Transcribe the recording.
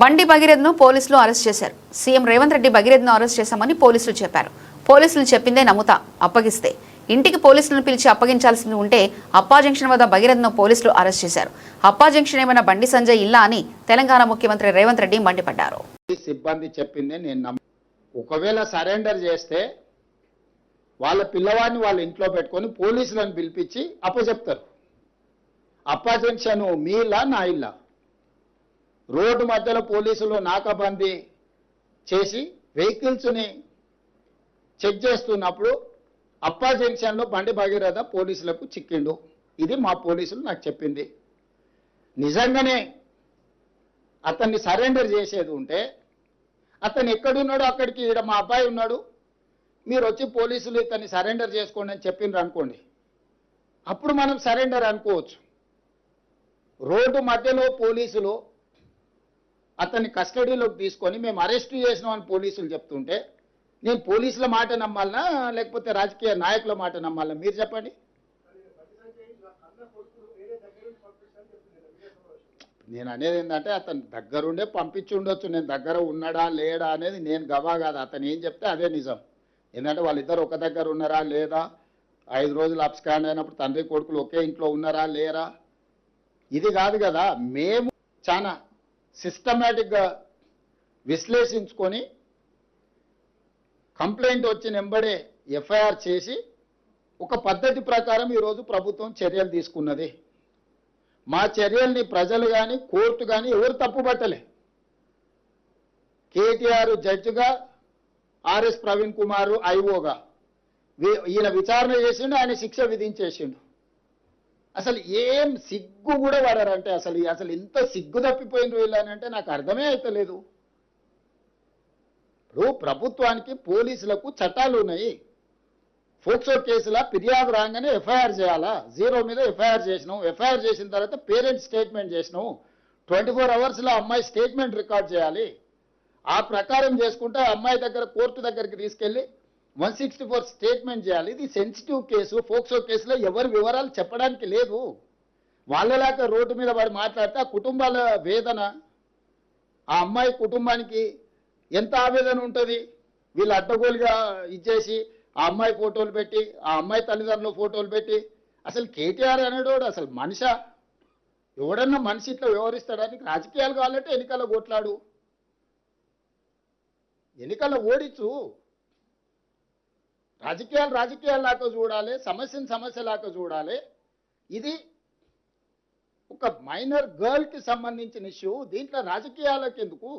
బండి భగీరథను పోలీసులు అరెస్ట్ చేశారు. సీఎం రేవంత్ రెడ్డి భగీరథను అరెస్ట్ చేశామని పోలీసులు చెప్పారు. పోలీసులు చెప్పిందే నమ్ముతా, అప్పగిస్తే ఇంటికి పోలీసులను పిలిచి అప్పగించాల్సింది ఉంటే అప్పా జంక్షన్ వద్ద భగీరథను పోలీసులు అరెస్ట్ చేశారు. అప్పా జంక్షన్ ఏమైనా బండి సంజయ్ ఇల్లా అని తెలంగాణ ముఖ్యమంత్రి రేవంత్ రెడ్డి మండిపడ్డారు. సిబ్బంది చెప్పిందే నేను ఒకవేళ సరెండర్ చేస్తే వాళ్ళ పిల్లవాడిని వాళ్ళ ఇంట్లో పెట్టుకొని పోలీసులను పిలిపించి అప్పచెప్తారు. అప్పా జంక్షన్ మీ ఇల్లా నా ఇల్లా? రోడ్డు మధ్యలో పోలీసులు నాకాబందీ చేసి వెహికల్స్ని చెక్ చేస్తున్నప్పుడు అప్పా జంక్షన్లో బండి భగీరథ పోలీసులకు చిక్కిండు. ఇది మా పోలీసులు నాకు చెప్పింది. నిజంగానే అతన్ని సరెండర్ చేసేది ఉంటే అతను ఎక్కడున్నాడో అక్కడికి ఈడ మా అబ్బాయి ఉన్నాడు, మీరు వచ్చి పోలీసులు ఇతన్ని సరెండర్ చేసుకోండి అని చెప్పిండ్రు అనుకోండి, అప్పుడు మనం సరెండర్ అనుకోవచ్చు. రోడ్డు మధ్యలో పోలీసులు అతన్ని కస్టడీలోకి తీసుకొని మేము అరెస్ట్ చేసినామని పోలీసులు చెప్తుంటే నేను పోలీసుల మాట నమ్మాలనా లేకపోతే రాజకీయ నాయకుల మాట నమ్మాలనా? మీరు చెప్పండి. నేను అనేది ఏంటంటే అతను దగ్గరుండే పంపించి ఉండొచ్చు, నేను దగ్గర ఉన్నాడా లేడా అనేది నేను గవా కాదు. అతను ఏం చెప్తే అదే నిజం. ఎందుకంటే వాళ్ళిద్దరు ఒక దగ్గర ఉన్నారా లేదా, 5 రోజులు అబ్స్కాండ్ అయినప్పుడు తండ్రి కొడుకులు ఒకే ఇంట్లో ఉన్నారా లేరా, ఇది కాదు కదా. మేము చాలా సిస్టమేటిక్గా విశ్లేషించుకొని కంప్లైంట్ వచ్చిన వెంబడే ఎఫ్ఐఆర్ చేసి ఒక పద్ధతి ప్రకారం ఈరోజు ప్రభుత్వం చర్యలు తీసుకున్నది. మా చర్యల్ని ప్రజలు కానీ కోర్టు కానీ ఎవరు తప్పుపట్టలే. కేటీఆర్ జడ్జిగా, ఆర్ఎస్ ప్రవీణ్ కుమార్ ఐఓగా ఈయన విచారణ చేసిండు, ఆయన శిక్ష విధించేసిండు. అసలు ఏం సిగ్గు కూడా పడారంటే అసలు ఇంత సిగ్గు తప్పిపోయిన వీళ్ళనంటే నాకు అర్థమే అవుతలేదు. ఇప్పుడు ప్రభుత్వానికి పోలీసులకు చట్టాలు ఉన్నాయి. ఫోక్సో కేసులా ఫిర్యాదు రాగానే ఎఫ్ఐఆర్ చేయాలా? 0 మీద ఎఫ్ఐఆర్ చేసినాం. ఎఫ్ఐఆర్ చేసిన తర్వాత పేరెంట్ స్టేట్మెంట్ చేసినాం. 24 అవర్స్లో అమ్మాయి స్టేట్మెంట్ రికార్డ్ చేయాలి. ఆ ప్రకారం చేసుకుంటే అమ్మాయి దగ్గర కోర్టు దగ్గరికి తీసుకెళ్ళి 164 స్టేట్మెంట్ చేయాలి. ఇది సెన్సిటివ్ కేసు. ఫోక్సో కేసులో ఎవరి వివరాలు చెప్పడానికి లేదు. వాళ్ళలాగా రోడ్డు మీద వాడు మాట్లాడితే ఆ కుటుంబాల వేదన, ఆ అమ్మాయి కుటుంబానికి ఎంత ఆవేదన ఉంటుంది. వీళ్ళు అడ్డగోలుగా ఇచ్చేసి ఆ అమ్మాయి ఫోటోలు పెట్టి, ఆ అమ్మాయి తల్లిదండ్రుల ఫోటోలు పెట్టి, అసలు కేటీఆర్ అనేటోడు అసలు మనిషా? ఎవడన్నా మనిషి ఇట్లా వ్యవహరిస్తాడానికి? రాజకీయాలు కావాలంటే ఎన్నికల్లో కొట్లాడు, ఎన్నికల్లో ఓడించు. రాజకీయాలాగా చూడాలి, సమస్యను సమస్యలాగా చూడాలి. ఇది ఒక మైనర్ గర్ల్కి సంబంధించిన ఇష్యూ, దీంట్లో రాజకీయాలకు ఎందుకు?